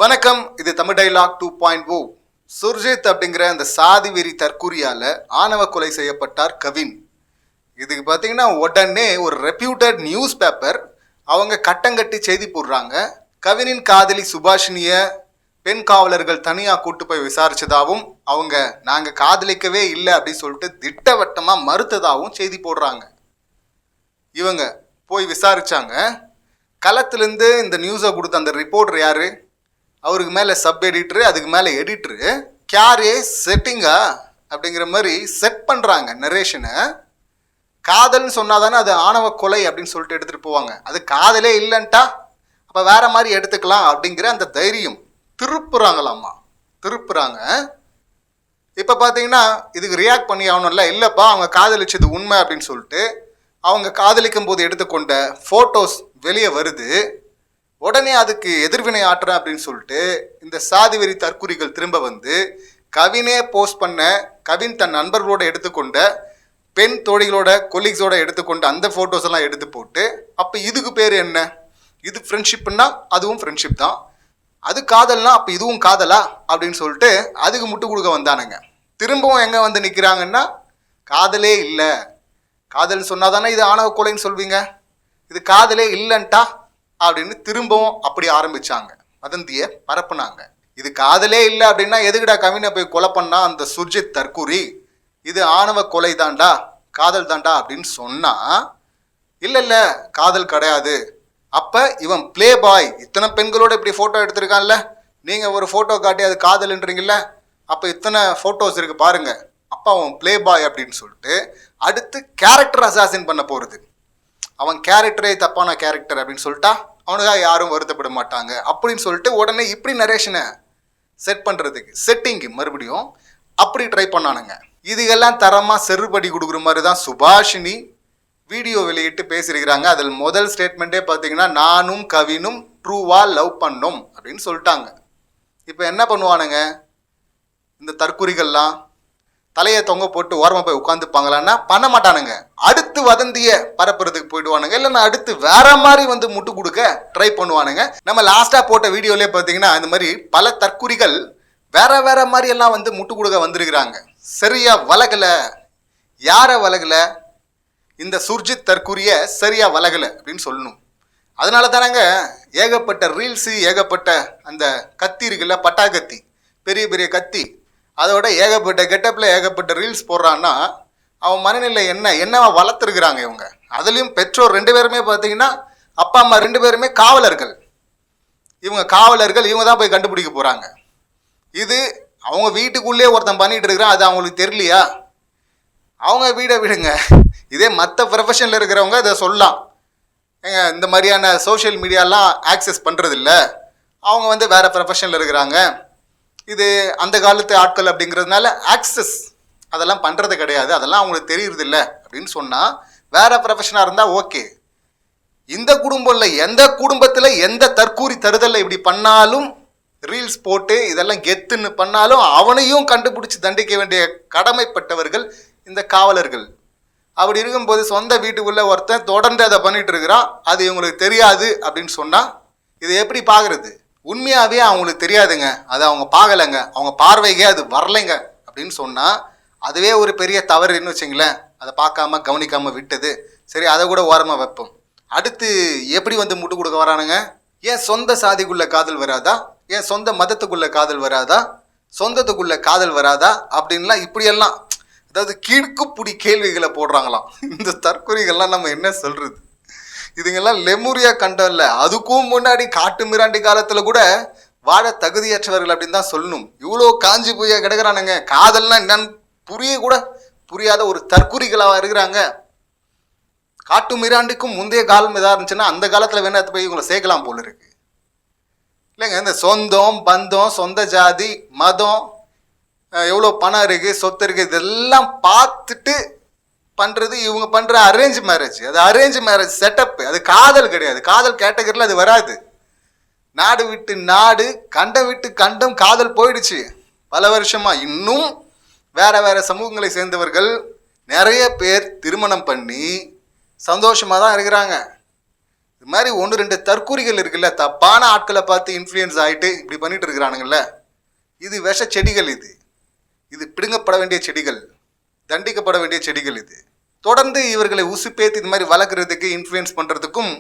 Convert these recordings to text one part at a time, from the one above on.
வணக்கம், இது தமிழ் டைலாக் 2.0. சுர்ஜித் அப்படிங்கிற அந்த சாதி வெறி தற்கூரியால ஆணவ கொலை செய்யப்பட்டார் கவின். இதுக்கு பார்த்தீங்கன்னா உடனே ஒரு ரெப்யூட்டட் நியூஸ் பேப்பர் அவங்க கட்டங்கட்டி செய்தி போடுறாங்க. கவினின் காதலி சுபாஷினிய பெண் காவலர்கள் தனியாக கூட்டு போய் விசாரிச்சதாகவும் அவங்க நாங்கள் காதலிக்கவே இல்லை அப்படின்னு சொல்லிட்டு திட்டவட்டமாக மறுத்ததாகவும் செய்தி போடுறாங்க. இவங்க போய் விசாரிச்சாங்க. களத்திலேருந்து இந்த நியூஸை கொடுத்த அந்த ரிப்போர்ட்டர் யாரு? அவருக்கு மேலே சப் எடிட்டரு, அதுக்கு மேலே எடிட்டரு. கேரே செட்டிங்கா அப்படிங்கிற மாதிரி செட் பண்ணுறாங்க நரேஷனை. காதல்னு சொன்னாதானே அது ஆணவ கொலை அப்படின்னு சொல்லிட்டு எடுத்துகிட்டு போவாங்க. அது காதலே இல்லைன்ட்டா அப்போ வேற மாதிரி எடுத்துக்கலாம் அப்படிங்கிற அந்த தைரியம் திருப்புறாங்களாம்மா. இப்போ பார்த்தீங்கன்னா இதுக்கு ரியாக்ட் பண்ணி ஆகணும்ல. இல்லைப்பா அவங்க காதலிச்சது உண்மை அப்படின்னு சொல்லிட்டு அவங்க காதலிக்கும் போது எடுத்துக்கொண்ட ஃபோட்டோஸ் வெளியே வருது. உடனே அதுக்கு எதிர்வினை ஆற்றுறேன் அப்படின்னு சொல்லிட்டு இந்த சாதி வெறி தற்குறிகள் திரும்ப வந்து கவினே போஸ்ட் பண்ண, கவின் தன் நண்பர்களோட எடுத்துக்கொண்ட, பெண் தோழிகளோட கொலீக்ஸோட எடுத்துக்கொண்ட அந்த ஃபோட்டோஸ் எல்லாம் எடுத்து போட்டு, அப்போ இதுக்கு பேர் என்ன? இது ஃப்ரெண்ட்ஷிப்னா அதுவும் ஃப்ரெண்ட்ஷிப் தான், அது காதல்னா அப்போ இதுவும் காதலா அப்படின்னு சொல்லிட்டு அதுக்கு முட்டு கொடுக்க வந்தானுங்க. திரும்பவும் எங்கே வந்து நிற்கிறாங்கன்னா, காதலே இல்லை, காதல்னு சொன்னால் தானே இது ஆணவ கொலைன்னு சொல்வீங்க, இது காதலே இல்லைன்ட்டா அப்படின்னு திரும்பவும் அப்படி ஆரம்பிச்சாங்க. வதந்தியை பரப்புனாங்க. இது காதலே இல்லை அப்படின்னா எதுக்குடா கவினை போய் கொலை பண்ணா அந்த சுர்ஜித் தற்கூரி? இது ஆணவ கொலை தாண்டா, காதல் தாண்டா அப்படின்னு சொன்னா, இல்லை காதல் கிடையாது. அப்போ இவன் பிளே பாய், இத்தனை பெண்களோட இப்படி ஃபோட்டோ எடுத்திருக்கான்ல, நீங்கள் ஒரு ஃபோட்டோ காட்டி அது காதல்ன்றீங்கல்ல, அப்போ இத்தனை ஃபோட்டோஸ் இருக்கு பாருங்க, அப்போ அவன் பிளே பாய் அப்படின்னு சொல்லிட்டு அடுத்து கேரக்டர் அசாசின் பண்ண போகிறது. அவன் கேரக்டரே தப்பான கேரக்டர் அப்படின்னு சொல்லிட்டா அவனுக்காக யாரும் வருத்தப்பட மாட்டாங்க அப்படின்னு சொல்லிட்டு உடனே இப்படி நரேஷனை செட் பண்ணுறதுக்கு செட்டிங்கு மறுபடியும் அப்படி ட்ரை பண்ணானுங்க. இதுக்கெல்லாம் தரமாக செருப்படி கொடுக்குற மாதிரி தான் சுபாஷினி வீடியோ வெளியிட்டு பேசியிருக்கிறாங்க. அதில் முதல் ஸ்டேட்மெண்ட்டே பார்த்தீங்கன்னா, நானும் கவினும் ட்ரூவாக லவ் பண்ணோம் அப்படின்னு சொல்லிட்டாங்க. இப்போ என்ன பண்ணுவானுங்க இந்த தற்குறிகள்லாம்? தலையை தொங்க போட்டு ஓரமாக போய் உட்காந்துப்பாங்களான்னா பண்ண மாட்டானுங்க. அடுத்து வதந்தியை பரப்புறதுக்கு போயிடுவானுங்க, இல்லைன்னா அடுத்து வேற மாதிரி வந்து முட்டு கொடுக்க ட்ரை பண்ணுவானுங்க. நம்ம லாஸ்ட்டாக போட்ட வீடியோலேயே பார்த்தீங்கன்னா இந்த மாதிரி பல தற்குறிகள் வேற மாதிரி எல்லாம் வந்து முட்டு கொடுக்க வந்திருக்கிறாங்க. சரியா வளகலை. யாரை வளகலை? இந்த சுர்ஜித் தற்குறிய சரியா வளகலை அப்படின்னு சொல்லணும். அதனால தானங்க ஏகப்பட்ட ரீல்ஸு, ஏகப்பட்ட அந்த கத்தி இருக்குல்ல, பட்டாக்கத்தி, பெரிய பெரிய கத்தி, அதோட ஏகப்பட்ட கெட்டப்பில் ஏகப்பட்ட ரீல்ஸ் போடுறான்னா அவன் மனநிலை என்னவா வளர்த்துருக்குறாங்க இவங்க. அதுலேயும் பெற்றோர் 2 பேருமே பார்த்தீங்கன்னா, அப்பா அம்மா 2 பேருமே காவலர்கள். இவங்க தான் போய் கண்டுபிடிக்க போகிறாங்க. இது அவங்க வீட்டுக்குள்ளே ஒருத்தன் பண்ணிகிட்டு இருக்கிறான், அது அவங்களுக்கு தெரியலையா? அவங்க வீடை விடுங்க, இதே மற்ற ப்ரொஃபஷனில் இருக்கிறவங்க இதை சொல்லலாம். ஏங்க இந்த மாதிரியான சோஷியல் மீடியாலாம் ஆக்சஸ் பண்ணுறதில்ல, அவங்க வந்து வேறு ப்ரொஃபஷனில் இருக்கிறாங்க, இது அந்த காலத்து ஆட்கள் அப்படிங்கிறதுனால ஆக்சஸ் அதெல்லாம் பண்ணுறது கிடையாது, அதெல்லாம் அவங்களுக்கு தெரியறதில்ல அப்படின்னு சொன்னால் வேறு ப்ரொஃபஷனாக இருந்தால் ஓகே. இந்த குடும்பம் இல்லை, எந்த குடும்பத்தில் எந்த தற்கூரி தருதலை இப்படி பண்ணாலும், ரீல்ஸ் போட்டு இதெல்லாம் கெத்துன்னு பண்ணாலும் அவனையும் கண்டுபிடிச்சி தண்டிக்க வேண்டிய கடமைப்பட்டவர்கள் இந்த காவலர்கள். அப்படி இருக்கும்போது சொந்த வீட்டுக்குள்ளே ஒருத்தன் தொடர்ந்து அதை பண்ணிட்டு இருக்கிறான், அது இவங்களுக்கு தெரியாது அப்படின்னு சொன்னால் இதை எப்படி பார்க்குறது? உண்மையாகவே அவங்களுக்கு தெரியாதுங்க, அது அவங்க பார்க்கலைங்க, அவங்க பார்வைக்கே அது வரலைங்க அப்படின்னு சொன்னால் அதுவே ஒரு பெரிய தவறுன்னு வச்சுங்களேன். அதை பார்க்காம கவனிக்காமல் விட்டது சரி, அதை கூட ஓரமாக வைப்போம். அடுத்து எப்படி வந்து முட்டு கொடுக்க வரானுங்க? ஏன் சொந்த சாதிக்குள்ள காதல் வராதா? ஏன் சொந்த மதத்துக்குள்ள காதல் வராதா? சொந்தத்துக்குள்ள காதல் வராதா? அப்படின்லாம் இப்படியெல்லாம் அதாவது கீழ்க்குப்புடி கேள்விகளை போடுறாங்களாம் இந்த தற்கொலைகள்லாம். நம்ம என்ன சொல்கிறது? இதுங்கெல்லாம் லெமுரியா கண்டம் இல்லை, அதுக்கும் முன்னாடி காட்டு மிராண்டி காலத்தில் கூட வாழ தகுதியற்றவர்கள் அப்படின்னு தான் சொல்லணும். இவ்வளோ காஞ்சி போய் கிடக்குறானுங்க. காதல்னா என்னன்னு புரியாத ஒரு தற்குறிகளாக இருக்கிறாங்க. காட்டு மிராண்டிக்கும் முந்தைய காலம் எதாக இருந்துச்சுன்னா அந்த காலத்தில் வேணா போய் இவங்களை சேர்க்கலாம் போல இருக்கு இல்லைங்க. இந்த சொந்தம் பந்தம், சொந்த ஜாதி, மதம், எவ்வளோ பணம் இருக்குது, சொத்து இருக்குது, இதெல்லாம் பார்த்துட்டு பண்ணுறது இவங்க பண்ணுற அரேஞ்ச் மேரேஜ். அது அரேஞ்ச் மேரேஜ் செட்டப், அது காதல் கிடையாது. காதல் கேட்டகரியில் அது வராது. நாடு விட்டு நாடு, கண்டம் விட்டு கண்டம் காதல் போயிடுச்சு பல வருஷமாக. இன்னும் வேற சமூகங்களை சேர்ந்தவர்கள் நிறைய பேர் திருமணம் பண்ணி சந்தோஷமாக தான் இருக்கிறாங்க. இது மாதிரி ஒன்று ரெண்டு தற்கூறிகள் இருக்குல்ல, தப்பான ஆட்களை பார்த்து இன்ஃப்ளூயன்ஸ் ஆகிட்டு இப்படி பண்ணிட்டு இருக்கிறானுங்கல்ல, இது விஷ செடிகள். இது பிடுங்கப்பட வேண்டிய செடிகள், தண்டிக்கப்பட வேண்டிய செடிகள். இது தொடர்ந்து இவர்களை உசுப்பேத்து இது மாதிரி வளர்க்குறதுக்கு இன்ஃப்ளூயன்ஸ் பண்ணுறதுக்கும்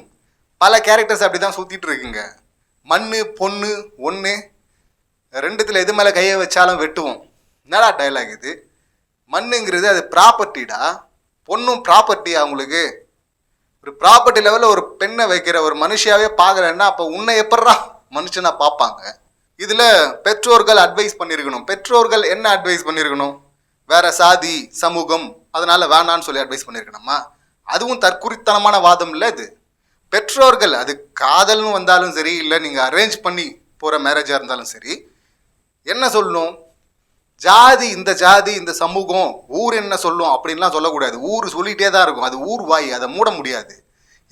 பல கேரக்டர்ஸ் அப்படி தான் சுற்றிட்டு இருக்குங்க. மண்ணு பொண்ணு ஒன்று ரெண்டுத்தில் எது மேலே கையை வச்சாலும் வெட்டுவோம். என்னடா டைலாக் இது? மண்ணுங்கிறது அது ப்ராப்பர்ட்டிடா, பொண்ணும் ப்ராப்பர்ட்டி. அவங்களுக்கு ஒரு ப்ராப்பர்ட்டி லெவலில் ஒரு பெண்ணை வைக்கிற ஒரு மனுஷியாவே பார்க்குறேன்னா அப்போ உன்னை எப்படா மனுஷனா பார்ப்பாங்க? இதில் பெற்றோர்கள் அட்வைஸ் பண்ணியிருக்கணும். பெற்றோர்கள் என்ன அட்வைஸ் பண்ணியிருக்கணும்? வேற சாதி சமூகம் அதனால வேணான்னு சொல்லி அட்வைஸ் பண்ணியிருக்கணுமா? அதுவும் தற்குறித்தனமான வாதம் இல்லை இது. பெற்றோர்கள், அது காதல்னு வந்தாலும் சரி, இல்லை நீங்கள் அரேஞ்ச் பண்ணி போகிற மேரேஜாக இருந்தாலும் சரி, என்ன சொல்லணும்? ஜாதி இந்த சமூகம் ஊர் என்ன சொல்லும் அப்படின்லாம் சொல்லக்கூடாது. ஊர் சொல்லிகிட்டே தான் இருக்கும். அது ஊர் வாய், அதை மூட முடியாது.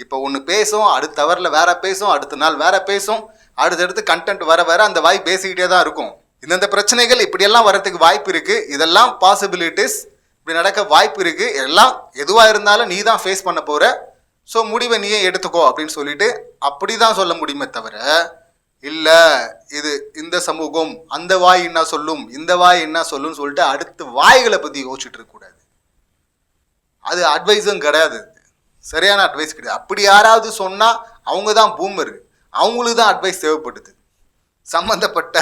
இப்போ ஒன்று பேசும், அடுத்த ஹவரில் வேற பேசும், அடுத்த நாள் வேற பேசும், அடுத்தடுத்து கண்டென்ட் வர வர அந்த வாய் பேசிக்கிட்டே தான் இருக்கும். இந்தந்த பிரச்சனைகள் இப்படியெல்லாம் வரதுக்கு வாய்ப்பு இருக்குது. இதெல்லாம் பாசிபிலிட்டிஸ், இப்படி நடக்க வாய்ப்பு இருக்குது. எல்லாம் எதுவாக இருந்தாலும் நீ தான் ஃபேஸ் பண்ண போகிற, ஸோ முடிவை நீயே எடுத்துக்கோ அப்படின்னு சொல்லிட்டு அப்படி தான் சொல்ல முடியுமே தவிர, இல்லை இது இந்த சமூகம் அந்த வாய் என்ன சொல்லும், இந்த வாய் என்ன சொல்லும்னு சொல்லிட்டு அடுத்த வாய்களை பற்றி யோசிச்சுட்டு இருக்கக்கூடாது. அது அட்வைஸும் கிடையாது, சரியான அட்வைஸ் கிடையாது. அப்படி யாராவது சொன்னால் அவங்க தான் பூமர், அவங்களுக்கு தான் அட்வைஸ் தேவைப்படுது. சம்மந்தப்பட்ட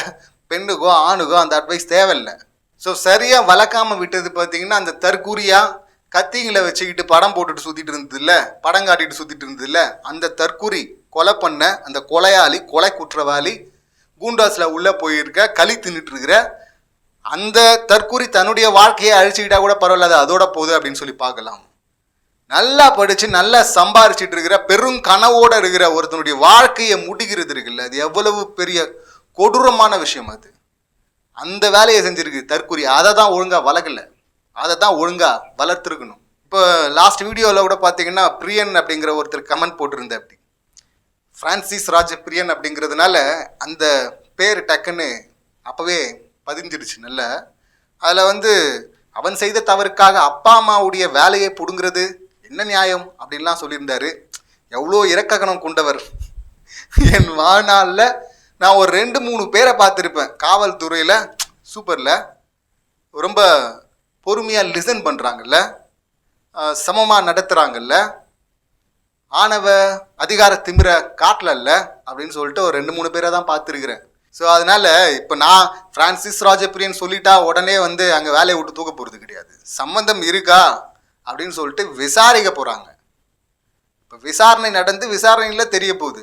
பெண்ணுக்கோ ஆணுக்கோ அந்த அட்வைஸ் தேவையில்லை. ஸோ சரியாக வளர்க்காமல் விட்டது பார்த்தீங்கன்னா, அந்த தற்கூரியாக கத்திங்களை வச்சுக்கிட்டு படம் போட்டுட்டு சுற்றிட்டு இருந்ததில்ல, படம் காட்டிட்டு சுற்றிட்டு இருந்ததில்ல, அந்த தற்கூரி கொலை பண்ண அந்த கொலையாளி, கொலை குற்றவாளி, கூண்டாஸில் உள்ளே போயிருக்க களி தின்னுட்டு இருக்கிற அந்த தற்கூரி தன்னுடைய வாழ்க்கையை அழிச்சுக்கிட்டா கூட பரவாயில்ல, அதோட போகுது அப்படின்னு சொல்லி பார்க்கலாம். நல்லா படித்து நல்லா சம்பாரிச்சிட்டு இருக்கிற பெரும் கனவோடு இருக்கிற ஒருத்தனுடைய வாழ்க்கையை முடிக்கிறது இருக்குல்ல, அது எவ்வளவு பெரிய கொடூரமான விஷயம். அது அந்த வேலையை செஞ்சிருக்கு தற்கூரி. அதை தான் ஒழுங்காக வளர்க்கல, அதை தான் ஒழுங்காக வளர்த்துருக்கணும். இப்போ லாஸ்ட் வீடியோவில் கூட பார்த்தீங்கன்னா பிரியன் அப்படிங்கிற ஒருத்தர் கமெண்ட் போட்டிருந்தேன். அப்படி ஃப்ரான்சிஸ் ராஜ பிரியன் அப்படிங்கிறதுனால அந்த பேர் டக்குன்னு அப்போவே பதிஞ்சிடுச்சு. நல்ல அதில் அவன் செய்த தவறுக்காக அப்பா அம்மாவுடைய வேலையை பிடுங்கிறது என்ன நியாயம் அப்படின்லாம் சொல்லியிருந்தாரு. எவ்வளோ இறக்ககணம் கொண்டவர். என் வாழ்நாளில் நான் ஒரு 2-3 பேரை பார்த்துருப்பேன் காவல்துறையில், சூப்பரில் ரொம்ப பொறுமையாக லிசன் பண்ணுறாங்கல்ல, சமமாக நடத்துகிறாங்கல்ல, ஆணவ அதிகார திமிர காட்டலல்ல அப்படின்னு சொல்லிட்டு ஒரு 2-3 பேரை தான் பார்த்துருக்குறேன். ஸோ அதனால் இப்போ நான் ஃப்ரான்சிஸ் ராஜபிரியன் சொல்லிட்டா உடனே அங்கே வேலையை விட்டு தூக்க போகிறது கிடையாது. சம்மந்தம் இருக்கா அப்படின்னு சொல்லிட்டு விசாரிக்க போகிறாங்க. இப்போ விசாரணை நடந்து விசாரணையில் தெரிய போகுது.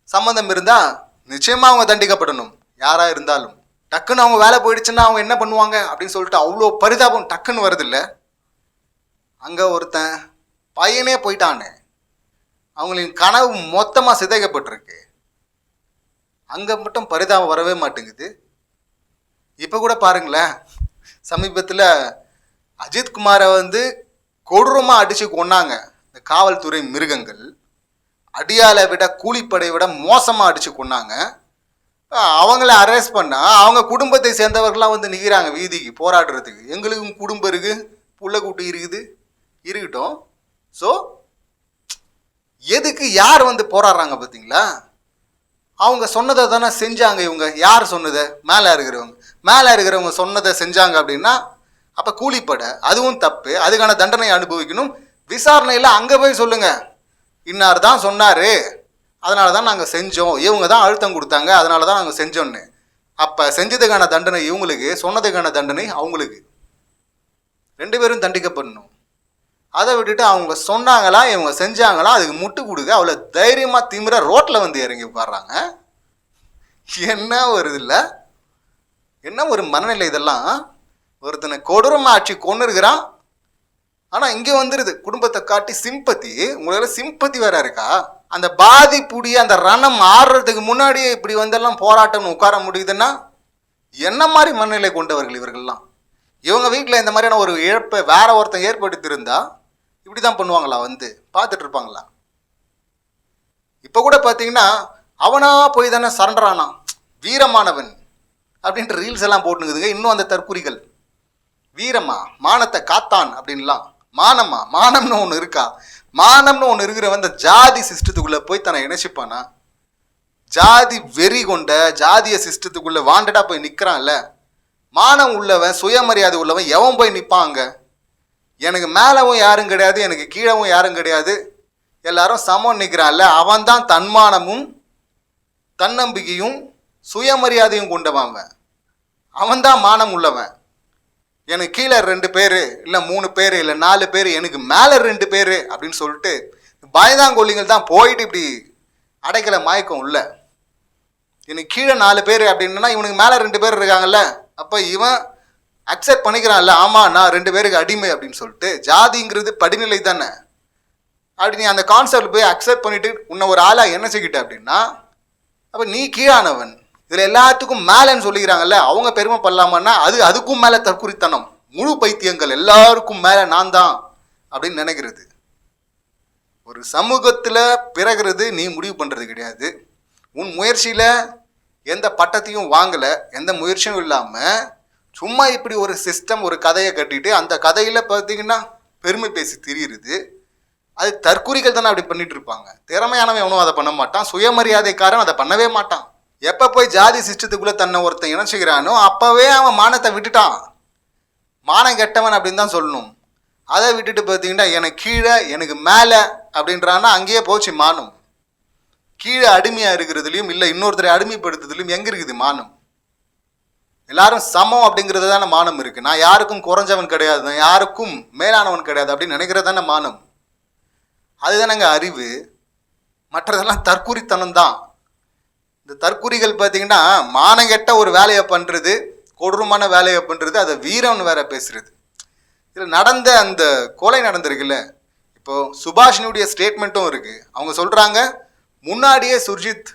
சம்மந்தம் இருந்தால் நிச்சயமாக அவங்க தண்டிக்கப்படணும், யாராக இருந்தாலும். டக்குன்னு அவங்க வேலை போயிடுச்சுன்னா அவங்க என்ன பண்ணுவாங்க அப்படின்னு சொல்லிட்டு அவ்வளோ பரிதாபம் டக்குன்னு வருதில்ல. அங்கே ஒருத்தன் பையனே போயிட்டானே, அவங்களின் கனவு மொத்தமாக சிதைக்கப்பட்டிருக்கு. அங்கே மட்டும் பரிதாபம் வரவே மாட்டேங்குது. இப்போ கூட பாருங்களேன், சமீபத்தில் அஜித்குமாரை கொடூரமாக அடித்து கொன்னாங்க இந்த காவல்துறை மிருகங்கள். அடியாலை விட கூலிப்படை விட மோசமாக அடித்து கொன்னாங்க. அவங்கள அரெஸ்ட் பண்ணால் அவங்க குடும்பத்தை சேர்ந்தவர்கள்லாம் நிற்கிறாங்க வீதிக்கு போராடுறதுக்கு. எங்களுக்கும் குடும்பம் இருக்குது, புள்ள கூட்டி இருக்குது, இருக்கட்டும். ஸோ எதுக்கு யார் போராடுறாங்க பார்த்தீங்களா? அவங்க சொன்னதை தானே செஞ்சாங்க. இவங்க யார் சொன்னதை? மேலே இருக்கிறவங்க சொன்னதை செஞ்சாங்க அப்படின்னா அப்போ கூலிப்படை, அதுவும் தப்பு, அதுக்கான தண்டனை அனுபவிக்கணும். விசாரணையில் அங்கே போய் சொல்லுங்கள், இன்னார் தான் சொன்னார், அதனால தான் நாங்கள் செஞ்சோம், இவங்க தான் அழுத்தம் கொடுத்தாங்க, அதனால தான் நாங்கள் செஞ்சோன்னு. அப்போ செஞ்சதுக்கான தண்டனை இவங்களுக்கு, சொன்னதுக்கான தண்டனை அவங்களுக்கு. 2 பேரும் தண்டிக்கப்படணும். அதை விட்டுட்டு அவங்க சொன்னாங்களா இவங்க செஞ்சாங்களா அதுக்கு முட்டு கொடுக்க அவ்வளோ தைரியமாக திமிர ரோட்டில் இறங்கி பாடுறாங்க. என்ன ஒரு இல்லை, என்ன ஒரு மனநிலை இதெல்லாம். ஒருத்தனை கொடூரமாக ஆட்சி கொண்டு இருக்கிறான், ஆனால் இங்கே வந்துடுது குடும்பத்தை காட்டி சிம்பத்தி. உங்களுக்கு சிம்பத்தி வேற இருக்கா? அந்த பாதிப்புடைய அந்த ரணம் ஆடுறதுக்கு முன்னாடியே இப்படி எல்லாம் போராட்டம்னு உட்கார முடியுதுன்னா என்ன மாதிரி மனநிலை கொண்டவர்கள் இவர்கள்லாம்? இவங்க வீட்டில் இந்த மாதிரியான ஒரு இழப்பை வேற ஒருத்தன் ஏற்படுத்தியிருந்தா இப்படி தான் பண்ணுவாங்களா? பார்த்துட்டு இருப்பாங்களா? இப்போ கூட பார்த்தீங்கன்னா அவனா போய் தானே சரண்டரானா, வீரமானவன் அப்படின்ட்டு ரீல்ஸ் எல்லாம் போட்டுங்குதுங்க. இன்னும் அந்த தற்குறிகள் வீரமா மானத்தை காத்தான் அப்படின்லாம், மானம்னு ஒன்று இருக்கா? மானம்னு ஒன்று இருக்கிறவன் இந்த ஜாதி சிஸ்டத்துக்குள்ளே போய் தன்னை இணைச்சிப்பானா? ஜாதி வெறி கொண்ட ஜாதிய சிஸ்டத்துக்குள்ளே வாண்டடா போய் நிற்கிறான்ல. மானம் உள்ளவன் சுயமரியாதை உள்ளவன் எவன் போய் நிற்பாங்க? எனக்கு மேலவும் யாரும் கிடையாது, எனக்கு கீழவும் யாரும் கிடையாது, எல்லாரும் சமம் நிற்கிறான்ல, அவன் தான் தன்மானமும் தன்னம்பிக்கையும் சுயமரியாதையும் கொண்டவன். அவன் தான் மானம் உள்ளவன். எனக்கு கீழே 2 பேர் இல்லை 3 பேர் இல்லை 4 பேர், எனக்கு மேலே 2 பேர் அப்படின்னு சொல்லிட்டு பயந்தாங்கொல்லிங்கள் தான் போயிட்டு இப்படி அடைக்கல மயக்கம் உள்ள. எனக்கு கீழே 4 பேர் அப்படின்னா இவனுக்கு மேலே 2 பேர் இருக்காங்கல்ல, அப்போ இவன் அக்செப்ட் பண்ணிக்கிறான்ல, ஆமாம் நான் 2 பேருக்கு அடிமை அப்படின்னு சொல்லிட்டு. ஜாதிங்கிறது படிநிலை தானே. அப்படி நீ அந்த கான்செப்ட் போய் அக்செப்ட் பண்ணிட்டு உன்னை ஒரு ஆளாக என்ன செய்கிட்ட அப்படின்னா, அப்போ நீ கீழானவன். இதில் எல்லாத்துக்கும் மேலேன்னு சொல்லிக்கிறாங்கல்ல, அவங்க பெருமை பண்ணலாமான்னா அதுக்கும் மேலே தற்குறித்தனம். முழு பைத்தியங்கள், எல்லாருக்கும் மேலே நான் தான் அப்படின்னு நினைக்கிறது. ஒரு சமூகத்தில் பிறகுறது நீ முடிவு பண்ணுறது கிடையாது. உன் முயற்சியில் எந்த பட்டத்தையும் வாங்கலை, எந்த முயற்சியும் இல்லாமல் சும்மா இப்படி ஒரு சிஸ்டம் ஒரு கதையை கட்டிட்டு அந்த கதையில் பார்த்தீங்கன்னா பெருமை பேசி திரியுறது. அது தற்குறிகள் தானே அப்படி பண்ணிட்டு இருப்பாங்க. திறமையானவன் எவனும் அதை பண்ண மாட்டான், சுயமரியாதைக்காரன் அதை பண்ணவே மாட்டான். எப்போ போய் ஜாதி சிஸ்டத்துக்குள்ளே தன்னை ஒருத்தன் இணைச்சிக்கிறானோ அப்போவே அவன் மானத்தை விட்டுட்டான். மானம் கெட்டவன் அப்படின்னு தான் சொல்லணும். அதை விட்டுட்டு பார்த்தீங்கன்னா எனக்கு கீழே எனக்கு மேலே அப்படின்றான்னா அங்கேயே போச்சு மானம். கீழே அடிமையாக இருக்கிறதுலையும் இல்லை இன்னொருத்தரை அடிமைப்படுத்துறதுலையும் எங்கே இருக்குது மானம்? எல்லாரும் சமம் அப்படிங்கிறது தானே மானம் இருக்குது. நான் யாருக்கும் குறைஞ்சவன் கிடையாது, நான் யாருக்கும் மேலானவன் கிடையாது அப்படின்னு நினைக்கிறது தானே மானம். அதுதானங்க அறிவு. மற்றதெல்லாம் தற்குறித்தனம் தான். இந்த தற்குறிகள் பார்த்தீங்கன்னா மானங்கெட்ட ஒரு வேலையை பண்ணுறது, கொடூரமான வேலையை பண்ணுறது, அதை வீரன் வேற பேசுறது. இதில் நடந்த அந்த கொலை நடந்திருக்குல்ல, இப்போது சுபாஷினியுடைய ஸ்டேட்மெண்ட்டும் இருக்குது. அவங்க சொல்கிறாங்க முன்னாடியே சுர்ஜித்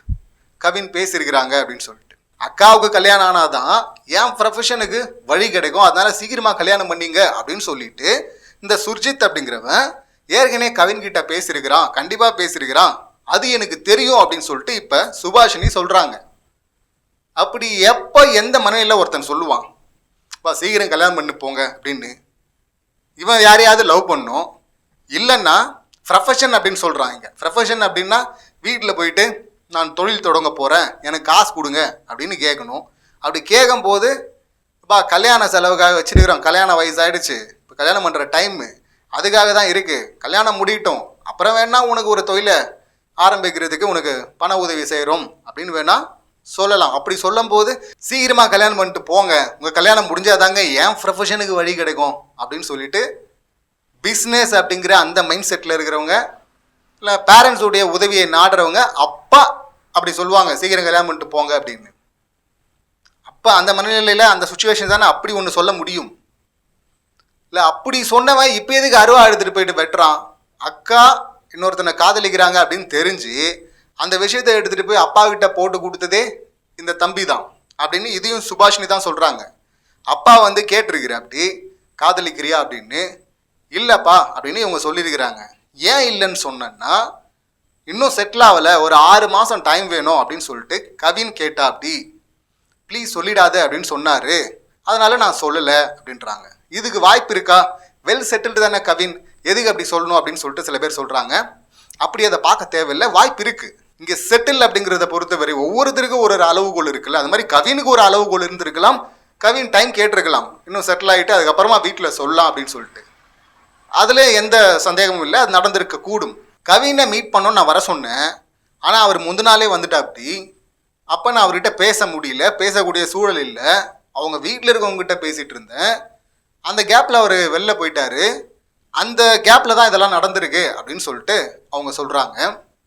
கவின் பேசியிருக்கிறாங்க அப்படின்னு சொல்லிட்டு. அக்காவுக்கு கல்யாணம் ஆனாதான் என் ப்ரொஃபஷனுக்கு வழி கிடைக்கும், அதனால சீக்கிரமாக கல்யாணம் பண்ணிங்க அப்படின்னு சொல்லிட்டு இந்த சுர்ஜித் அப்படிங்கிறவன் ஏற்கனவே கவின்கிட்ட பேசியிருக்கிறான், கண்டிப்பாக பேசியிருக்கிறான், அது எனக்கு தெரியும் அப்படின்னு சொல்லிட்டு இப்போ சுபாஷினி சொல்கிறாங்க. அப்படி எப்போ எந்த மனையில் ஒருத்தன் சொல்லுவான் சீக்கிரம் கல்யாணம் பண்ணி போங்க அப்படின்னு? இவன் யாரையாவது லவ் பண்ணும், இல்லைன்னா ப்ரொஃபஷன் அப்படின்னு சொல்கிறாங்க. ப்ரொஃபஷன் அப்படின்னா வீட்டில் போயிட்டு நான் தொழில் தொடங்க போகிறேன், எனக்கு காசு கொடுங்க அப்படின்னு கேட்கணும். அப்படி கேட்கும்போது கல்யாண செலவுக்காக வச்சுருக்கிறோம், கல்யாண வயசாகிடுச்சு, இப்போ கல்யாணம் பண்ணுற டைமு அதுக்காக தான் இருக்குது, கல்யாணம் முடியட்டும், அப்புறம் வேணா உனக்கு ஒரு தொழிலை ஆரம்பிக்கிறதுக்கு உனக்கு பண உதவி செய்கிறோம் அப்படின்னு வேணா சொல்லலாம். அப்படி சொல்லும் போது சீக்கிரமாக கல்யாணம் பண்ணிட்டு போங்க, உங்கள் கல்யாணம் முடிஞ்சாதாங்க என் ப்ரொஃபஷனுக்கு வழி கிடைக்கும் அப்படின்னு சொல்லிட்டு பிஸ்னஸ் அப்படிங்கிற அந்த மைண்ட் செட்டில் இருக்கிறவங்க இல்லை பேரண்ட்ஸுடைய உதவியை நாடுறவங்க அப்பா அப்படி சொல்லுவாங்க சீக்கிரம் கல்யாணம் பண்ணிட்டு போங்க அப்படின்னு. அப்போ அந்த மனநிலையில் அந்த சுச்சுவேஷன் தானே அப்படி ஒன்று சொல்ல முடியும். இல்லை அப்படி சொன்னவன் இப்போ எதுக்கு அருவா எடுத்துகிட்டு போயிட்டு வெட்டுறான்? அக்கா இன்னொருத்தனை காதலிக்கிறாங்க அப்படின்னு தெரிஞ்சு அந்த விஷயத்தை எடுத்துகிட்டு போய் அப்பா கிட்ட போட்டு கொடுத்ததே இந்த தம்பி தான் அப்படின்னு இதையும் சுபாஷினி தான் சொல்கிறாங்க. அப்பா வந்து கேட்டிருக்கிற அப்படி காதலிக்கிறியா அப்படின்னு. இல்லைப்பா அப்படின்னு இவங்க சொல்லியிருக்கிறாங்க. ஏன் இல்லைன்னு சொன்னேன்னா இன்னும் செட்டில் ஆகலை, ஒரு 6 மாதம் டைம் வேணும் அப்படின்னு சொல்லிட்டு கவின் கேட்டா அப்படி, ப்ளீஸ் சொல்லிடாது அப்படின்னு சொன்னார், அதனால நான் சொல்லலை அப்படின்றாங்க. இதுக்கு வாய்ப்பு இருக்கா? வெல் செட்டில்டு தானே கவின், எதுக்கு அப்படி சொல்லணும் அப்படின்னு சொல்லிட்டு சில பேர் சொல்கிறாங்க. அப்படி அதை பார்க்க தேவையில்லை, வாய்ப்பு இருக்குது. இங்கே செட்டில் அப்படிங்கிறத பொறுத்தவரை ஒவ்வொருத்தருக்கும் ஒரு அளவுகோல் இருக்குல்ல, அது மாதிரி கவினுக்கு ஒரு அளவுகோல் இருந்திருக்கலாம். கவின் டைம் கேட்டிருக்கலாம், இன்னும் செட்டில் ஆகிட்டு அதுக்கப்புறமா வீட்டில் சொல்லலாம் அப்படின்னு சொல்லிட்டு. அதில் எந்த சந்தேகமும் இல்லை, அது நடந்திருக்க கூடும். கவினை மீட் பண்ணோன்னு நான் வர சொன்னேன், ஆனால் அவர் முந்தின நாளே வந்துட்டா அப்படி. அப்போ நான் அவர்கிட்ட பேச முடியல, பேசக்கூடிய சூழல் இல்லை, அவங்க வீட்டில் இருக்கவங்ககிட்ட பேசிகிட்டு இருந்தேன். அந்த கேப்பில் அவர் வெளில போயிட்டாரு. அந்த கேப்பில் தான் இதெல்லாம் நடந்திருக்கு அப்படின்னு சொல்லிட்டு அவங்க சொல்கிறாங்க.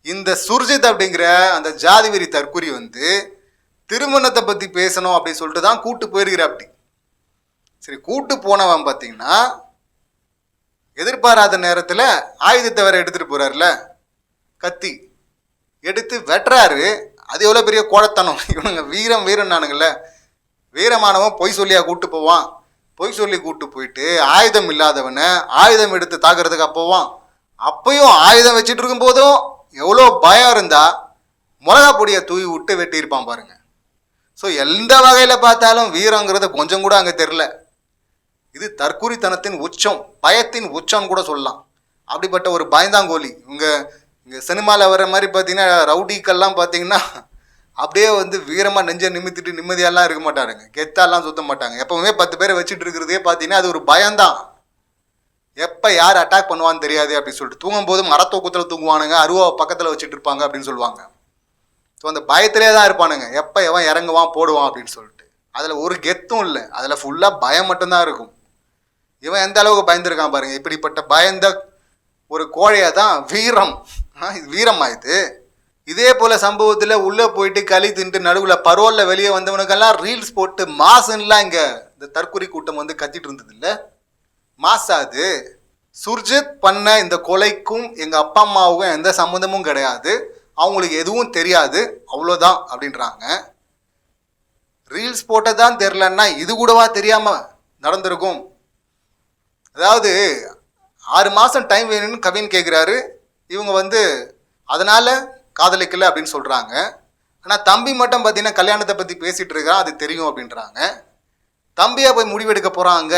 இந்த சுர்ஜித் அப்படிங்கிற அந்த ஜாதி வெறி தற்குறி வந்து திருமணத்தை பற்றி பேசணும் அப்படின்னு சொல்லிட்டு தான் கூட்டு போயிருக்கிற அப்படி. சரி, கூட்டு போனவன் பார்த்தீங்கன்னா எதிர்பாராத நேரத்தில் ஆயுதத்தை வேற எடுத்துகிட்டு போகிறாருல, கத்தி எடுத்து வெட்டுறாரு. அது எவ்வளோ பெரிய கோழத்தனம்! இவனுங்க வீரம் நானுங்கள்ல, வீரமானவன் பொய் சொல்லியா கூட்டு போவான்? பொய் சொல்லி கூட்டு போயிட்டு ஆயுதம் இல்லாதவனை ஆயுதம் எடுத்து தாக்குறதுக்கு போவான். அப்பையும் ஆயுதம் வச்சுட்டு இருக்கும் போதும் எவ்வளோ பயம் இருந்தால் மிளகா பொடியை தூவி விட்டு வெட்டியிருப்பான் பாருங்க. ஸோ எந்த வகையில் பார்த்தாலும் வீரங்கிறது கொஞ்சம் கூட அங்கே தெரில. இது தற்குறித்தனத்தின் உச்சம், பயத்தின் உச்சம்னு கூட சொல்லலாம். அப்படிப்பட்ட ஒரு பயந்தாங்கோலி இங்கே சினிமாவில் வர மாதிரி பார்த்தீங்கன்னா ரவுடிக்கெல்லாம் பார்த்தீங்கன்னா அப்படியே வந்து வீரமாக நெஞ்சை நிமித்திட்டு நிம்மதியெல்லாம் இருக்க மாட்டாருங்க, கெத்தாலாம் சுத்த மாட்டாங்க. எப்பவுமே 10 பேரை வச்சுட்டு இருக்கிறதே பார்த்தீங்கன்னா அது ஒரு பயம்தான். எப்போ யார் அட்டாக் பண்ணுவான்னு தெரியாது அப்படின்னு சொல்லிட்டு தூங்கும்போது மரத்தூக்கத்தில் தூங்குவானுங்க, அருவா பக்கத்தில் வச்சுட்டு இருப்பாங்க அப்படின்னு சொல்லுவாங்க. ஸோ அந்த பயத்திலே தான் இருப்பானுங்க, எப்போ எவன் இறங்குவான் போடுவான் அப்படின்னு சொல்லிட்டு. அதில் ஒரு கெத்தும் இல்லை, அதில் ஃபுல்லாக பயம் மட்டும்தான் இருக்கும். இவன் எந்த அளவுக்கு பயந்துருக்கான் பாருங்க. இப்படிப்பட்ட பயந்த ஒரு கோழையை தான் வீரம், இது வீரமா இது. இதே போல சம்பவத்தில் உள்ளே போயிட்டு களி தின்ட்டு நடுவில் பரோலில் வெளியே வந்தவனுக்கெல்லாம் ரீல்ஸ் போட்டு மாசுன்னெலாம் இங்கே இந்த தற்கொலை கூட்டம் வந்து கத்திட்டு இருந்தது இல்லை, மாசா அது. சுர்ஜித் பண்ண இந்த கொலைக்கும் எங்கள் அப்பா அம்மாவுக்கும் எந்த சம்மந்தமும் கிடையாது, அவங்களுக்கு எதுவும் தெரியாது, அவ்வளோதான் அப்படின்றாங்க. ரீல்ஸ் போட்டதான் தெரிலன்னா இது கூடவா தெரியாமல் நடந்திருக்கும்? அதாவது 6 மாதம் டைம் வேணும்னு கவின் கேட்குறாரு. இவங்க வந்து அதனால் காதலிக்கலை அப்படின்னு சொல்கிறாங்க. ஆனால் தம்பி மட்டும் பார்த்தீங்கன்னா கல்யாணத்தை பற்றி பேசிகிட்டு இருக்கான், அது தெரியும் அப்படின்றாங்க. தம்பியாக போய் முடிவெடுக்க போகிறாங்க,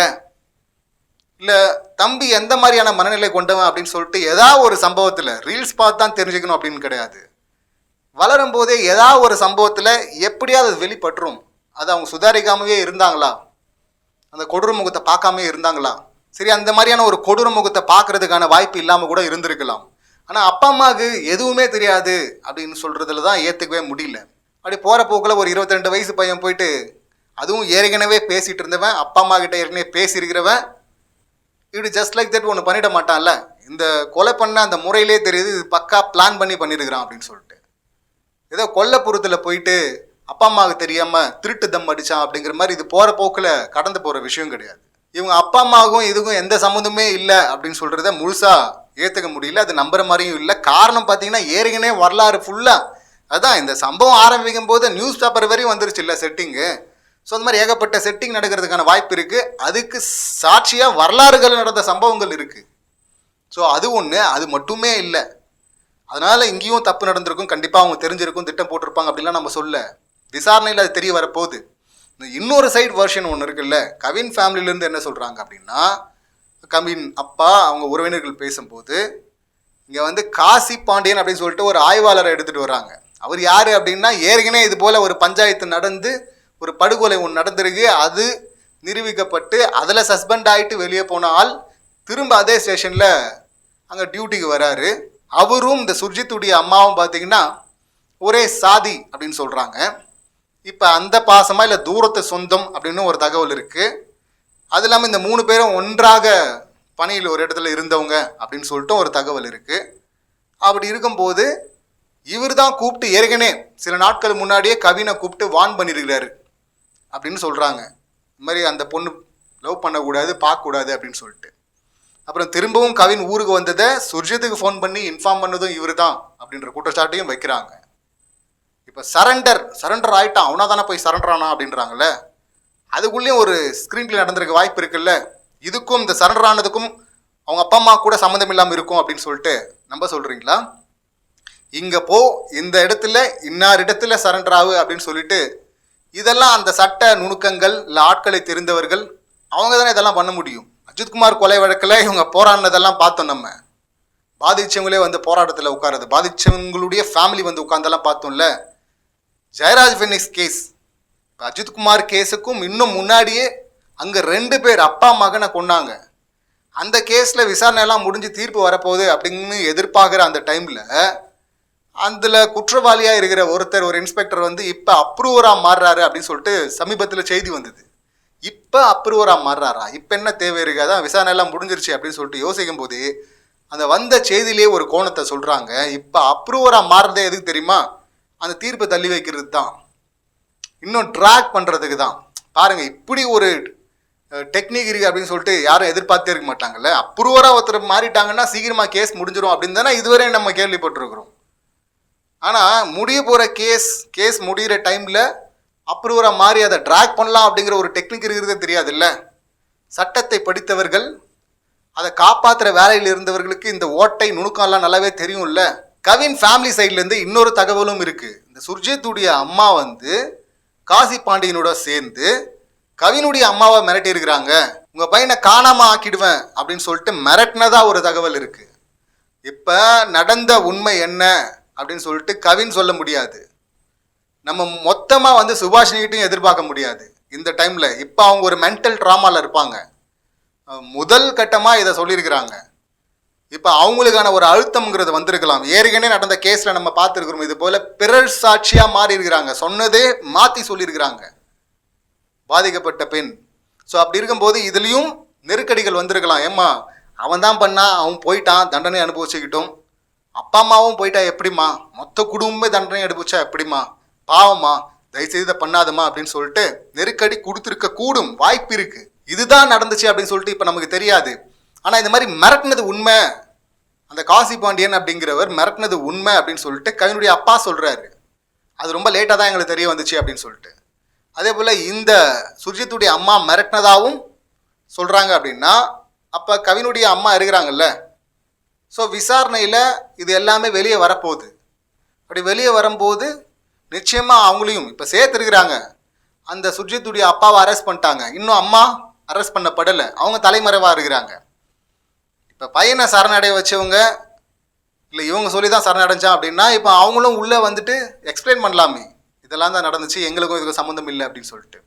இல்லை தம்பி எந்த மாதிரியான மனநிலை கொண்டவன் அப்படின்னு சொல்லிட்டு ஏதாவது ஒரு சம்பவத்தில் ரீல்ஸ் பார்த்து தான் தெரிஞ்சுக்கணும் அப்படின்னு கிடையாது. வளரும் போதே ஏதாவது ஒரு சம்பவத்தில் எப்படியாவது அது வெளிப்பட்டுரும். அது அவங்க சுதாரிக்காமவே இருந்தாங்களா, அந்த கொடூர முகத்தை பார்க்காம இருந்தாங்களா, சரி அந்த மாதிரியான ஒரு கொடூர முகத்தை பார்க்கறதுக்கான வாய்ப்பு இல்லாமல் கூட இருந்திருக்கலாம். ஆனால் அப்பா அம்மாவுக்கு எதுவுமே தெரியாது அப்படின்னு சொல்கிறதுல தான் ஏற்றுக்கவே முடியல. அப்படி போகிற போக்கில் ஒரு 22 வயசு பையன் போயிட்டு, அதுவும் ஏற்கனவே பேசிகிட்டு இருந்தவன், அப்பா அம்மா கிட்ட ஏற்கனவே பேசியிருக்கிறவன், இப்படி ஜஸ்ட் லைக் தட் ஒன்று பண்ணிட மாட்டான்ல. இந்த கொலை பண்ண அந்த முறையிலே தெரியுது இது பக்கா பிளான் பண்ணி பண்ணியிருக்கிறான் அப்படின்னு சொல்லிட்டு. ஏதோ கொல்லப்புறத்தில் போயிட்டு அப்பா அம்மாவுக்கு தெரியாமல் திருட்டு தம் அடித்தான் அப்படிங்கிற மாதிரி இது போகிற போக்கில் கடந்து போகிற விஷயம் கிடையாது. இவங்க அப்பா அம்மாவுக்கும் இதுக்கும் எந்த சம்மந்தமே இல்லை அப்படின்னு சொல்கிறத முழுசாக ஏற்றுக்க முடியல, அது நம்புற மாதிரியும் இல்லை. காரணம் பார்த்தீங்கன்னா ஏற்கனவே வரலாறு ஃபுல்லாக அதான் இந்த சம்பவம் ஆரம்பிக்கும் போது நியூஸ் பேப்பர் வரையும் வந்துருச்சு இல்லை செட்டிங்கு. ஸோ அந்த மாதிரி ஏகப்பட்ட செட்டிங் நடக்கிறதுக்கான வாய்ப்பு இருக்குது. அதுக்கு சாட்சியாக வரலாறுகள் நடந்த சம்பவங்கள் இருக்குது. ஸோ அது ஒன்று, அது மட்டுமே இல்லை. அதனால் இங்கேயும் தப்பு நடந்திருக்கும், கண்டிப்பாக அவங்க தெரிஞ்சிருக்கும், திட்டம் போட்டிருப்பாங்க அப்படின்லாம் நம்ம சொல்ல. விசாரணையில் அது தெரிய வரப்போகுது. இன்னொரு சைடு வெர்ஷன் ஒன்று இருக்குல்ல, கவின் ஃபேமிலியிலேருந்து என்ன சொல்கிறாங்க அப்படின்னா, கவின் அப்பா அவங்க உறவினர்கள் பேசும்போது இங்கே வந்து காசி பாண்டியன் அப்படின்னு சொல்லிட்டு ஒரு ஆய்வாளரை எடுத்துகிட்டு வராங்க. அவர் யார் அப்படின்னா, ஏற்கனவே இது போல் ஒரு பஞ்சாயத்து நடந்து ஒரு படுகொலை ஒன்று நடந்திருக்கு, அது நிரூபிக்கப்பட்டு அதில் சஸ்பெண்ட் ஆகிட்டு வெளியே போன ஆள் திரும்ப அதே ஸ்டேஷனில் அங்கே டியூட்டிக்கு வராரு. அவரும் இந்த சுர்ஜித்துடைய அம்மாவும் பார்த்தீங்கன்னா ஒரே சாதி அப்படின்னு சொல்கிறாங்க. இப்போ அந்த பாசமாக இல்லை தூரத்து சொந்தம் அப்படின்னு ஒரு தகவல் இருக்குது. அது இல்லாமல் இந்த 3 பேரும் ஒன்றாக பணியில் ஒரு இடத்துல இருந்தவங்க அப்படின்னு சொல்லிட்டு ஒரு தகவல் இருக்குது. அப்படி இருக்கும்போது இவர் தான் கூப்பிட்டு ஏற்கனவே சில நாட்கள் முன்னாடியே கவினை கூப்பிட்டு வார்ன் பண்ணியிருக்கிறாரு அப்படின்னு சொல்கிறாங்க. இந்த மாதிரி அந்த பொண்ணு லவ் பண்ணக்கூடாது, பார்க்கக்கூடாது அப்படின்னு சொல்லிட்டு. அப்புறம் திரும்பவும் கவின் ஊருக்கு வந்ததை சுர்ஜித்துக்கு ஃபோன் பண்ணி இன்ஃபார்ம் பண்ணதும் இவர் தான் அப்படின்ற குற்றச்சாட்டையும் வைக்கிறாங்க. இப்போ சரண்டர் ஆகிட்டான், அவனா தானே போய் சரண்டர் ஆனா அப்படின்றாங்கல்ல. அதுக்குள்ளேயும் ஒரு ஸ்க்ரீன் பிளே நடந்திருக்க வாய்ப்பு இருக்குல்ல. இதுக்கும் இந்த சரண்டர் ஆனதுக்கும் அவங்க அப்பா அம்மா கூட சம்மந்தம் இல்லாமல் இருக்கும் அப்படின்னு சொல்லிட்டு நம்ப சொல்கிறீங்களா? இங்கே போ, இந்த இடத்துல இன்னார் இடத்துல சரண்டர் ஆகு அப்படின்னு சொல்லிட்டு இதெல்லாம் அந்த சட்ட நுணுக்கங்கள் இல்லை ஆட்களை தெரிந்தவர்கள் அவங்க தானே இதெல்லாம் பண்ண முடியும். அஜித்குமார் கொலை வழக்கில் இவங்க போராடினதெல்லாம் பார்த்தோம். நம்ம பாதிச்சவங்களே வந்து போராட்டத்தில் உட்காருது, பாதிச்சவங்களுடைய ஃபேமிலி வந்து உட்கார்ந்தெல்லாம் பார்த்தோம்ல. ஜெயராஜ் ஃபெனிக்ஸ் கேஸ், அஜித்குமார் கேஸுக்கும் இன்னும் முன்னாடியே அங்கே 2 பேர் அப்பா மகனை கொண்டாங்க. அந்த கேஸில் விசாரணையெல்லாம் முடிஞ்சு தீர்ப்பு வரப்போகுது அப்படின்னு எதிர்பார்க்குற அந்த டைமில் அதில் குற்றவாளியாக இருக்கிற ஒரு இன்ஸ்பெக்டர் வந்து இப்போ அப்ரூவராக மாறுறாரு அப்படின்னு சொல்லிட்டு சமீபத்தில் செய்தி வந்தது. இப்போ அப்ரூவராக மாறுறாரா, இப்போ என்ன தேவை இருக்காதான், விசாரணையெல்லாம் முடிஞ்சிருச்சு அப்படின்னு சொல்லிட்டு யோசிக்கும் போது அந்த வந்த செய்தியிலே ஒரு கோணத்தை சொல்கிறாங்க. இப்போ அப்ரூவராக மாறுறதே எதுக்கு தெரியுமா? அந்த தீர்ப்பை தள்ளி வைக்கிறது தான், இன்னும் ட்ராக் பண்ணுறதுக்கு தான். பாருங்கள், இப்படி ஒரு டெக்னிக் இருக்குது அப்படின்னு சொல்லிட்டு யாரும் எதிர்பார்த்தே இருக்க மாட்டாங்கல்ல. அப்ரூவராக ஒருத்தர் மாறிட்டாங்கன்னா சீக்கிரமாக கேஸ் முடிஞ்சிடும் அப்படின்னு தானே இதுவரை நம்ம கேள்விப்பட்டிருக்கிறோம். ஆனால் முடிய போகிற கேஸ் முடிகிற டைமில் அப்ரூவராக மாறி அதை ட்ராக் பண்ணலாம் அப்படிங்கிற ஒரு டெக்னிக் இருக்கிறதே தெரியாதுல்ல. சட்டத்தை படித்தவர்கள், அதை காப்பாற்றுற வேலையில் இருந்தவர்களுக்கு இந்த ஓட்டை நுணுக்கம்லாம் நல்லாவே தெரியும்ல. கவின் ஃபேமிலி சைட்லேருந்து இன்னொரு தகவலும் இருக்குது. இந்த சுர்ஜித்துடைய அம்மா வந்து காசி பாண்டியனோட சேர்ந்து கவினுடைய அம்மாவை மிரட்டி இருக்கிறாங்க. உங்கள் பையனை காணாமல் ஆக்கிடுவேன் அப்படின்னு சொல்லிட்டு மிரட்டினதா ஒரு தகவல் இருக்குது. இப்போ நடந்த உண்மை என்ன அப்படின்னு சொல்லிட்டு கவின் சொல்ல முடியாது. நம்ம மொத்தமாக வந்து சுபாஷினிகிட்டையும் எதிர்பார்க்க முடியாது இந்த டைமில். இப்போ அவங்க ஒரு மென்டல் ட்ராமாவில் இருப்பாங்க. முதல் கட்டமாக இதை சொல்லியிருக்கிறாங்க. இப்போ அவங்களுக்கான ஒரு அழுத்தம்ங்கிறது வந்திருக்கலாம். ஏற்கனவே நடந்த கேஸில் நம்ம பார்த்துருக்குறோம். இது போல் பிறர் சாட்சியாக மாறி இருக்கிறாங்க, சொன்னதே மாற்றி சொல்லியிருக்கிறாங்க பாதிக்கப்பட்ட பெண். ஸோ அப்படி இருக்கும்போது இதுலேயும் நெருக்கடிகள் வந்திருக்கலாம். ஏம்மா அவன் தான் பண்ணான், அவன் போயிட்டான், தண்டனை அனுபவிச்சுக்கிட்டோம். அப்பா அம்மாவும் போயிட்டா எப்படிம்மா, மொத்த குடும்பமே தண்டனை அனுபவிச்சா எப்படிம்மா, பாவம்மா, தயவுசெய்து இதை பண்ணாதம்மா அப்படின்னு சொல்லிட்டு நெருக்கடி கொடுத்துருக்க கூடும், வாய்ப்பு இருக்கு. இதுதான் நடந்துச்சு அப்படின்னு சொல்லிட்டு இப்போ நமக்கு தெரியாது. ஆனால் இந்த மாதிரி மிரட்டினது உண்மை, அந்த காசி பாண்டியன் அப்படிங்கிறவர் மிரட்டினது உண்மை அப்படின்னு சொல்லிட்டு கவினுடைய அப்பா சொல்கிறாரு. அது ரொம்ப லேட்டாக தான் எங்களுக்கு தெரிய வந்துச்சு அப்படின்னு சொல்லிட்டு. அதே போல் இந்த சுர்ஜித்துடைய அம்மா மிரட்டினதாகவும் சொல்கிறாங்க அப்படின்னா அப்போ கவினுடைய அம்மா இருக்கிறாங்கல்ல. ஸோ விசாரணையில் இது எல்லாமே வெளியே வரப்போகுது. அப்படி வெளியே வரும்போது நிச்சயமாக அவங்களையும் இப்போ சேர்த்துருக்குறாங்க. அந்த சுர்ஜித்துடைய அப்பாவை அரெஸ்ட் பண்ணிட்டாங்க, இன்னும் அம்மா அரெஸ்ட் பண்ணப்படலை, அவங்க தலைமறைவாக இருக்கிறாங்க. இப்போ பையனை சரணடைய வச்சவங்க இல்லை இவங்க சொல்லி தான் சரணடைஞ்சான் அப்படின்னா இப்போ அவங்களும் உள்ளே வந்துட்டு எக்ஸ்பிளைன் பண்ணலாமே, இதெல்லாம் தான் நடந்துச்சு, எங்களுக்கும் இதுக்கு சம்மந்தம் இல்லை அப்படின்னு சொல்லிட்டு.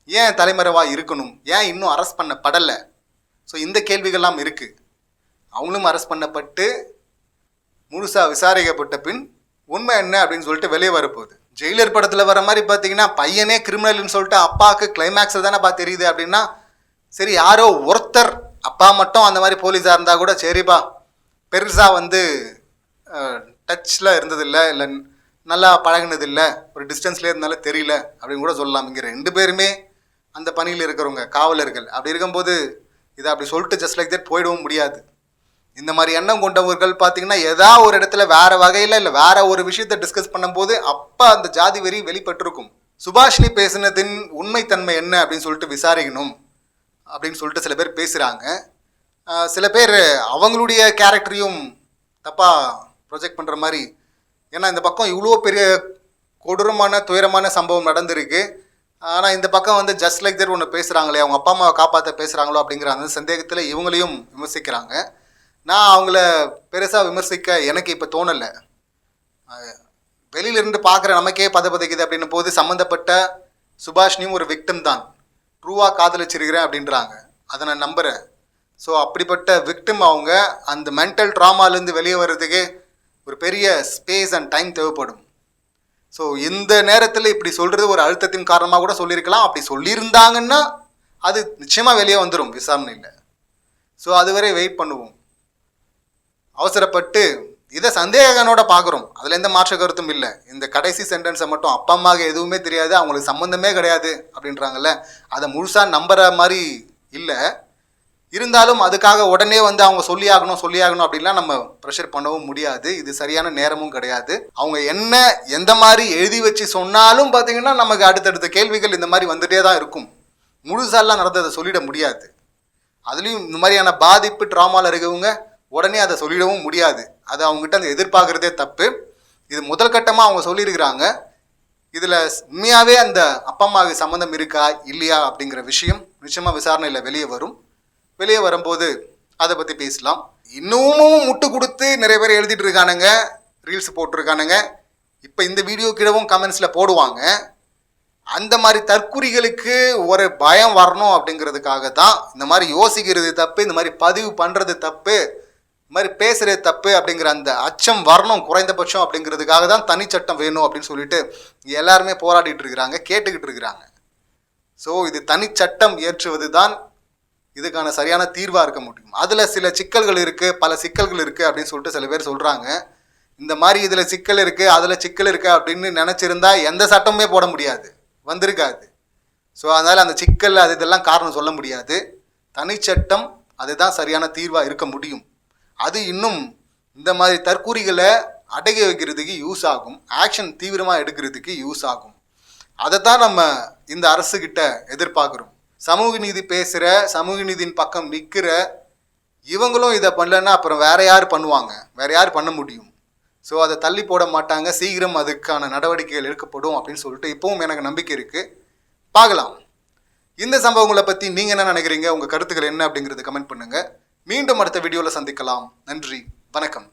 ஏன் தலைமறைவாக இருக்கணும், ஏன் இன்னும் அரெஸ்ட் பண்ணப்படலை? ஸோ இந்த கேள்விகள்லாம் இருக்குது. அவங்களும் அரெஸ்ட் பண்ணப்பட்டு முழுசாக விசாரிக்கப்பட்ட பின் உண்மை என்ன அப்படின்னு சொல்லிட்டு வெளியே வரப்போகுது. ஜெயிலர் படத்தில் வர மாதிரி பார்த்தீங்கன்னா பையனே கிரிமினல்னு சொல்லிட்டு அப்பாவுக்கு கிளைமேக்ஸில் தானேப்பா தெரியுது அப்படின்னா, சரி யாரோ ஒருத்தர் அப்பா மட்டும் அந்த மாதிரி போலீஸாக இருந்தால் கூட சரிப்பா, பெருசாக வந்து டச்சில் இருந்ததில்லை, இல்லை நல்லா பழகினதில்லை, ஒரு டிஸ்டன்ஸ்லேயே இருந்தாலும் தெரியல அப்படின்னு கூட சொல்லலாம். இங்கே 2 பேருமே அந்த பணியில் இருக்கிறவங்க காவலர்கள். அப்படி இருக்கும்போது இதை அப்படி சொல்லிட்டு ஜஸ்ட் லைக் தட் போயிடவும் முடியாது. இந்த மாதிரி எண்ணம் கொண்டவர்கள் பார்த்தீங்கன்னா ஏதாவது ஒரு இடத்துல வேற வகையில் இல்லை வேற ஒரு விஷயத்தை டிஸ்கஸ் பண்ணும்போது அப்போ அந்த ஜாதி வெறி வெளிப்பட்டிருக்கும். சுபாஷினி பேசினதின் உண்மைத்தன்மை என்ன அப்படின்னு சொல்லிட்டு விசாரிக்கணும் அப்படின்னு சொல்லிட்டு சில பேர் பேசுகிறாங்க. சில பேர் அவங்களுடைய கேரக்டரையும் தப்பாக ப்ரொஜெக்ட் பண்ணுற மாதிரி. ஏன்னா இந்த பக்கம் இவ்வளோ பெரிய கொடூரமான துயரமான சம்பவம் நடந்திருக்கு, ஆனால் இந்த பக்கம் வந்து ஜஸ்ட் லைக் தட் ஒன்று பேசுகிறாங்களே, அவங்க அப்பா அம்மாவை காப்பாற்ற பேசுகிறாங்களோ அப்படிங்கிற அந்த சந்தேகத்தில் இவங்களையும் விமர்சிக்கிறாங்க. நான் அவங்கள பெருசாக விமர்சிக்க எனக்கு இப்போ தோணலை. வெளியிலிருந்து பார்க்குற நமக்கே பதப்பதைக்குது அப்படின்னும் போது சம்மந்தப்பட்ட சுபாஷினியும் ஒரு விக்டிம் தான், ட்ரூவாக காதலிச்சிருக்கிறேன் அப்படின்றாங்க. அதை நான் நம்புகிறேன். ஸோ அப்படிப்பட்ட விக்டிம் அவங்க அந்த மென்டல் ட்ராமாலேருந்து வெளியே வர்றதுக்கு ஒரு பெரிய ஸ்பேஸ் அண்ட் டைம் தேவைப்படும். ஸோ இந்த நேரத்தில் இப்படி சொல்கிறது ஒரு அழுத்தத்தின் காரணமாக கூட சொல்லியிருக்கலாம். அப்படி சொல்லியிருந்தாங்கன்னா அது நிச்சயமாக வெளியே வந்துடும் விசாரணையில். ஸோ அதுவரை வெயிட் பண்ணுவோம். அவசரப்பட்டு இதை சந்தேகனோட பார்க்குறோம், அதில் எந்த மாற்ற கருத்தும் இல்லை. இந்த கடைசி சென்டென்ஸை மட்டும் அப்பா அம்மாவுக்கு எதுவுமே தெரியாது, அவங்களுக்கு சம்மந்தமே கிடையாது அப்படின்றாங்கல்ல, அதை முழுசாக நம்புற மாதிரி இல்லை. இருந்தாலும் அதுக்காக உடனே வந்து அவங்க சொல்லியாகணும் அப்படின்லாம் நம்ம ப்ரெஷர் பண்ணவும் முடியாது. இது சரியான நேரமும் கிடையாது. அவங்க என்ன எந்த மாதிரி எழுதி வச்சு சொன்னாலும் பார்த்தீங்கன்னா நமக்கு அடுத்தடுத்த கேள்விகள் இந்த மாதிரி வந்துட்டே தான் இருக்கும். முழுசாலாம் நடந்ததை சொல்லிட முடியாது. அதுலேயும் இந்த மாதிரியான பாதிப்பு ட்ராமாவில் இருக்கவங்க உடனே அதை சொல்லிடவும் முடியாது. அது அவங்ககிட்ட அந்த எதிர்பார்க்குறதே தப்பு. இது முதல் கட்டமாக அவங்க சொல்லியிருக்கிறாங்க. இதில் உண்மையாகவே அந்த அப்பா அம்மாவுக்கு சம்மந்தம் இருக்கா இல்லையா அப்படிங்கிற விஷயம் நிச்சயமாக விசாரணையில் வெளியே வரும். வெளியே வரும்போது அதை பற்றி பேசலாம். இன்னமும் முட்டு கொடுத்து நிறைய பேர் எழுதிட்டு இருக்கானுங்க, ரீல்ஸ் போட்டிருக்கானுங்க. இப்போ இந்த வீடியோ கீழவும் கமெண்ட்ஸில் போடுவாங்க. அந்த மாதிரி தற்குறிகளுக்கு ஒரு பயம் வரணும் அப்படிங்கிறதுக்காக தான் இந்த மாதிரி யோசிக்கிறது தப்பு, இந்த மாதிரி பதிவு பண்ணுறது தப்பு, இந்த மாதிரி பேசுகிறது தப்பு அப்படிங்கிற அந்த அச்சம் வரணும் குறைந்தபட்சம் அப்படிங்கிறதுக்காக தான் தனிச்சட்டம் வேணும் அப்படின்னு சொல்லிட்டு எல்லாருமே போராடிட்டு இருக்கிறாங்க, கேட்டுக்கிட்டு இருக்கிறாங்க. ஸோ இது தனிச்சட்டம் இயற்றுவது தான் இதுக்கான சரியான தீர்வாக இருக்க முடியும். அதில் சில சிக்கல்கள் இருக்குது, பல சிக்கல்கள் இருக்குது அப்படின்னு சொல்லிட்டு சில பேர் சொல்கிறாங்க. இந்த மாதிரி இதில் சிக்கல் இருக்குது அதில் சிக்கல் இருக்குது அப்படின்னு நினச்சிருந்தா எந்த சட்டமுமே போட முடியாது, வந்திருக்காது. ஸோ அதனால் அந்த சிக்கல் அது இதெல்லாம் காரணம் சொல்ல முடியாது. தனிச்சட்டம் அதுதான் சரியான தீர்வாக இருக்க முடியும். அது இன்னும் இந்த மாதிரி தற்கூறிகளை அடக்கி வைக்கிறதுக்கு யூஸ் ஆகும், ஆக்ஷன் தீவிரமாக எடுக்கிறதுக்கு யூஸ் ஆகும். அதை தான் நம்ம இந்த அரசுக்கிட்ட எதிர்பார்க்குறோம். சமூக நீதி பேசுகிற, சமூக நீதியின் பக்கம் நிற்கிற இவங்களும் இதை பண்ணலன்னா அப்புறம் வேற யார் பண்ணுவாங்க, வேற யார் பண்ண முடியும்? ஸோ அதை தள்ளி போட மாட்டாங்க, சீக்கிரம் அதுக்கான நடவடிக்கைகள் எடுக்கப்படும் அப்படின்னு சொல்லிட்டு இப்பவும் எனக்கு நம்பிக்கை இருக்குது. பார்க்கலாம். இந்த சம்பவங்களை பற்றி நீங்கள் என்ன நினைக்கிறீங்க, உங்கள் கருத்துக்கள் என்ன அப்படிங்கிறது கமெண்ட் பண்ணுங்கள். மீண்டும் அடுத்த வீடியோவில் சந்திக்கலாம். நன்றி, வணக்கம்.